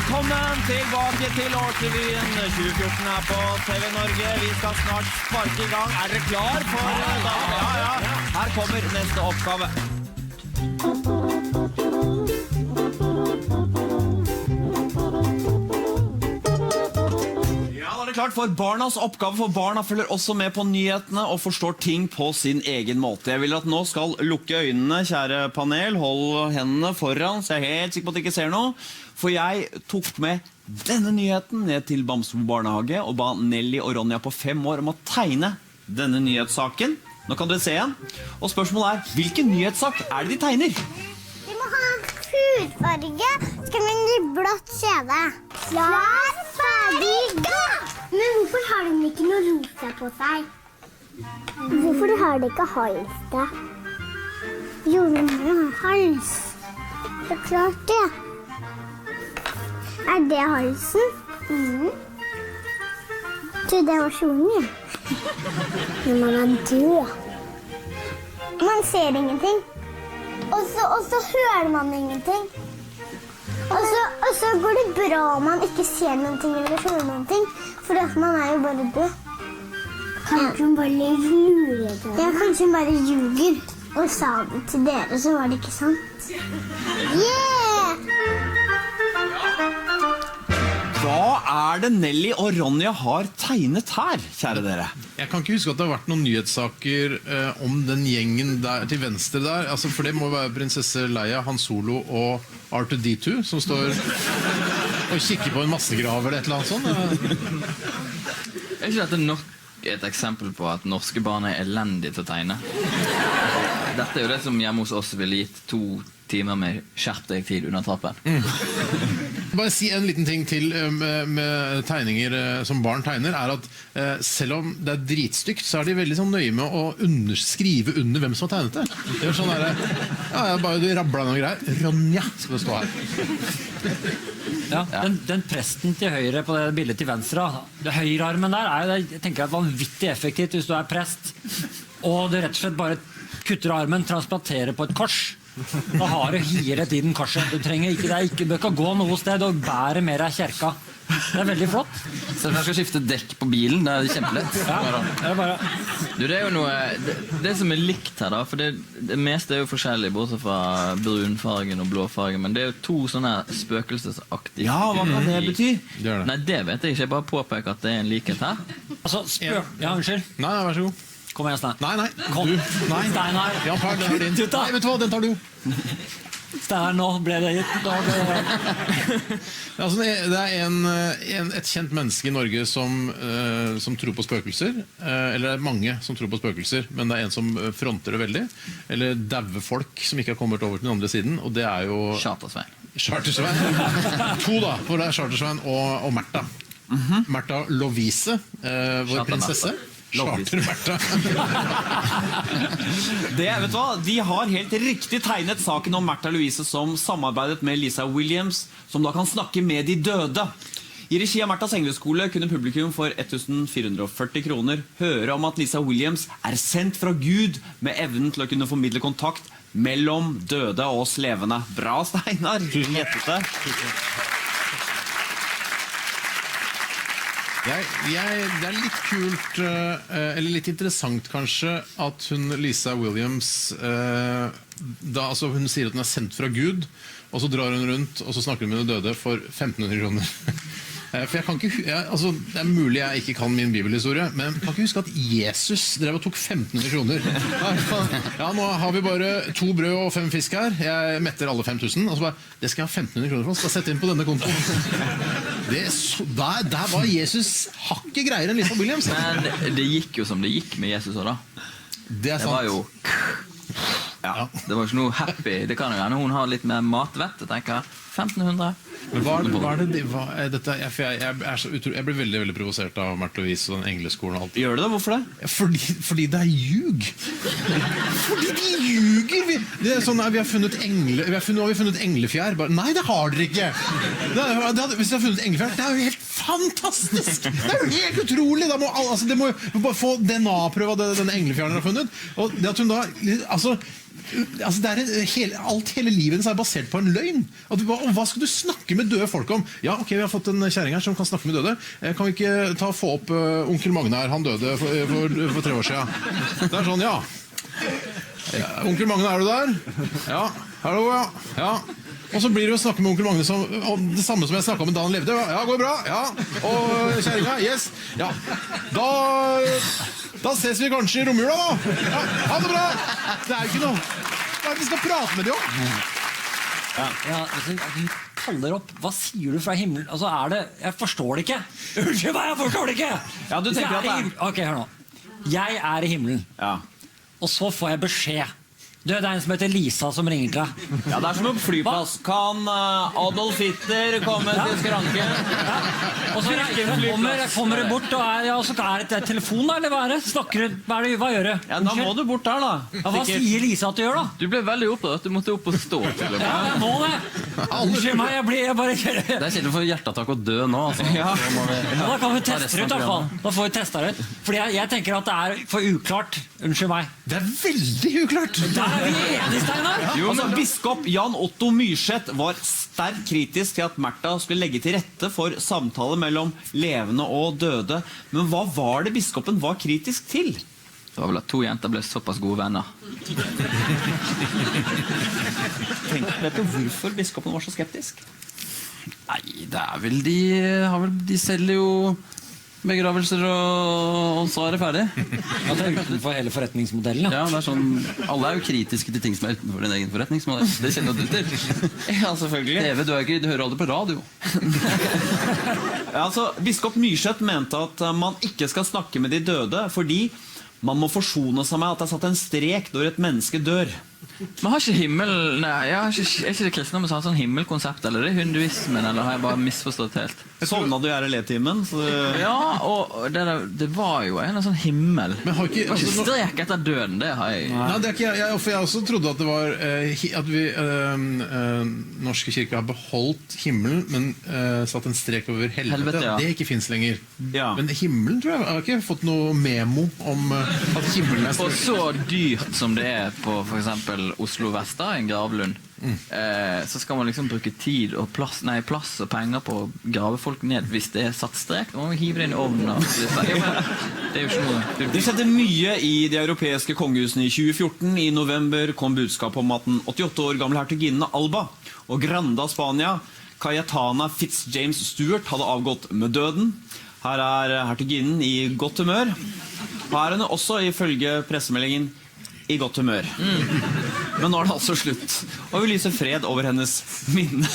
Velkommen tilbake til Årsrevyen 2014 her på TV Norge. Vi skal snart sparke i gang. Er dere klar for dagen? Ja. Her kommer neste oppgave. Klart for barnas oppgave, for barna følger også med på nyhetene og forstår ting på sin egen måte. Jeg vil at nå skal lukke øynene, kjære panel, hold hendene foran, så jeg er helt sikker på at dere ikke ser noe. For jeg tok med denne nyheten ned til Bamsebo barnehage og ba Nelly og Ronja på 5 år om å tegne denne nyhetssaken. Nå kan dere se igjen. Og spørsmålet er, hvilken nyhetssak er det de tegner? Vi må ha en hudfarge, skal vi gi blått kjede. Klar, ferdig, gå! Men hvorfor har de ikke noe rosa på seg? Hvorfor har de ikke hals da? Jo, de har hals. Så klart det. Er det halsen? Så det var kjolen, ja. Når man er død. Man ser ingenting. Og så hører man ingenting. Og så går det bra om man ikke ser noen ting eller hører noen ting. For man er jo bare død. Kanskje hun bare lurer deg. Ja, kanskje hun bare ljuger. Og sa det til dere, så var det ikke sant. Yeah! Hva er det Nelly og Ronja har tegnet her, kjære dere? Jeg kan ikke huske at det har vært noen nyhetssaker om den gjengen der, til venstre der. Altså, for det må være prinsesse Leia, Han Solo og R2-D2 som står og kikker på en massegrav eller et eller annet sånt. Er ikke dette nok et eksempel på at norske barn er elendige til å tegne? Dette er jo det som hjemme hos oss ville gitt 2 timer med skjerp deg tid under trappen. Bare si en liten ting til med tegninger som barn tegner, er at selv om det er dritstygt, så er de veldig sånn nøye med å skrive under hvem som har tegnet det. Det er sånn der, bare du rabler noen greier. Ronja skal det stå her. Ja, den presten til høyre på det bildet til venstre, det høyrearmen der, jeg tenker at vanvittig effektivt hvis du er prest, og du rett og slett bare kutter armen, transplanterer på et kors. Da har du hele tiden korset. Du trenger ikke, bør ikke gå noe sted og bære mer av kjerka. Det er veldig flott. Så jeg skal skifte dekk på bilen, det er kjempelett. Ja, det er bare... Du, det er jo noe, det som er likt her da, for det meste er jo forskjellig, bortsett fra brunfargen og blåfargen, men det er jo 2 sånne spøkelsesaktige. Ja, hva kan det bety? Nei, det vet jeg ikke, jeg bare påpeker at det er en likhet her. Altså, ja, unnskyld. Nei, vær så god. Kom igjen, Stein. Nei. Kom. Nei. Steinar. Ja, Per, den er din. Nei, vet du hva, den tar du. Steinar, nå ble det gitt. Altså, det er et kjent menneske i Norge som tror på spøkelser. Eller det er mange som tror på spøkelser, men det er en som fronter det veldig. Eller dæve folk som ikke har kommet over til den andre siden, og det er jo... Chartersvein. 2 da, for det er Chartersvein og Märtha. Märtha Lovise, vår prinsesse. Charter-Märtha. Det, vet du hva? De har helt riktig tegnet saken om Märtha Louise som samarbeidet med Lisa Williams, som da kan snakke med de døde. I regi av Märthas engleskole kunne publikum for 1440 kroner høre om at Lisa Williams er sendt fra Gud med evnen til å kunne formidle kontakt mellom døde og oss levende. Bra, Steinar. Gjettet det. Det er litt kult, eller litt interessant kanskje, at Lisa Williams, hun sier at hun er sendt fra Gud, og så drar hun rundt, og så snakker hun med de døde for 1500 kroner. For jeg kan ikke, det er mulig jeg ikke kan min bibelhistorie, men jeg kan ikke huske at Jesus drev og tok 1500 kroner. Ja, nå har vi bare 2 brød og 5 fisk her, jeg metter alle 5000, og så bare, det skal jeg ha 1500 kroner for, skal jeg sette inn på denne kontoen. Der var Jesus hakket greier enn Lisa Williams. Men det gikk jo som det gikk med Jesus også da. Det er sant. Det var jo... Ja, det var ikke noe happy. Det kan jo gjerne hun har litt mer matvett, jeg tenker 1500. Men hva er det dette, jeg blir veldig, veldig provosert av Märtha Louise og den engleskolen og alt. Gjør du det? Hvorfor det? Fordi det er ljug. Fordi de ljuger. Det er sånn, vi har funnet englefjær. Nei, det har dere ikke. Hvis dere har funnet englefjær, det er jo helt fantastisk. Det er jo helt utrolig. Det må bare få DNA-prøve av denne englefjæren dere har funnet. Og det at hun da, altså det hele livet hennes er basert på en løgn. Og hva skal du snakke med døde folk om? Ja, ok, vi har fått en kjerring her som kan snakke med døde. Kan vi ikke få opp onkel Magne her? Han døde for 3 år siden. Det er sånn, ja. Onkel Magne, er du der? Ja, hallo, ja. Og så blir det å snakke med onkel Magne om det samme som jeg snakket om da han levde. Ja, går bra, ja. Og kjæringa, yes. Ja, da ses vi kanskje i romjula da. Ja, ha det bra. Det er jo ikke noe. Hva er det vi skal prate med dem om? Hun kaller opp. Hva sier du fra himmelen? Altså jeg forstår det ikke. Unnskyld meg, jeg forstår det ikke. Ja, du tenker at det er... Ok, hør nå. Jeg er i himmelen. Ja. Og så får jeg beskjed. Det er en som heter Lisa som ringer til deg. Ja, det er som en flyplass. Kan Adolf Hitler komme til skranken? Og så kommer du bort, og så er det telefon, da, eller hva er det? Snakker du? Hva gjør du? Ja, da må du bort der, da. Ja, hva sier Lisa at du gjør, da? Du ble veldig opprørt. Du måtte opp og stå til og med. Ja, jeg må det. Unnskyld meg, jeg bare... Det er kjedelig for hjerteattakk å dø nå, altså. Ja, da kan vi teste det ut, i hvert fall. Da får vi testet det ut. Fordi jeg tenker at det er for uklart. Unnskyld meg. Det er veldig uklart. Der er vi enige, Steinar. Biskop Jan Otto Myrseth var sterkt kritisk til at Märtha skulle legge til rette for samtale mellom levende og døde. Men hva var det biskopen var kritisk til? Det var vel at 2 jenter ble såpass gode venner. Vet du hvorfor biskopen var så skeptisk? Nei, det er vel de selger jo begravelser og så er det ferdig. Ja, det er utenfor hele forretningsmodellen, Ja, det er sånn, alle er jo kritiske til ting som er utenfor din egen forretningsmodell. Det kjenner du til. Ja, selvfølgelig. TV, du hører aldri på radio. Ja, altså, biskop Myrseth mente at man ikke skal snakke med de døde, fordi man må forsone seg med at det er satt en strek når et menneske dør. Men har ikke er ikke det kristendommen som har sånn himmelkonsept, eller det hinduismen, eller har jeg bare misforstått helt? Sovna du i RLE-timen? Ja, og det var jo en sånn himmel. Men har ikke, det var ikke strek etter døden, det har jeg. Nei, det er ikke for jeg også trodde at det var at vi norske kirker har beholdt himmelen, men satt en strek over helvete. Ja. Det ikke finnes lenger. Ja. Men himmelen tror jeg har ikke fått noe memo om at himmelen er For strek. så dyrt som det er på for eksempel Oslo Vest, en gravlund, så skal man liksom bruke tid og plass og penger på å grave folk ned hvis det er satt strek. Man må hive det inn i ovnen. Det er jo ikke noe. Det skjedde mye i de europeiske kongehusene i 2014. I november kom budskap om at den 88 år gamle hertuginnen Alba og Granda Spania, Cayetana Fitzjames Stuart, hadde avgått med døden. Her er hertuginnen i godt humør. Her er hun også, ifølge pressemeldingen, i godt humør. Men nå er det altså slutt. Og vi lyser fred over hennes minne.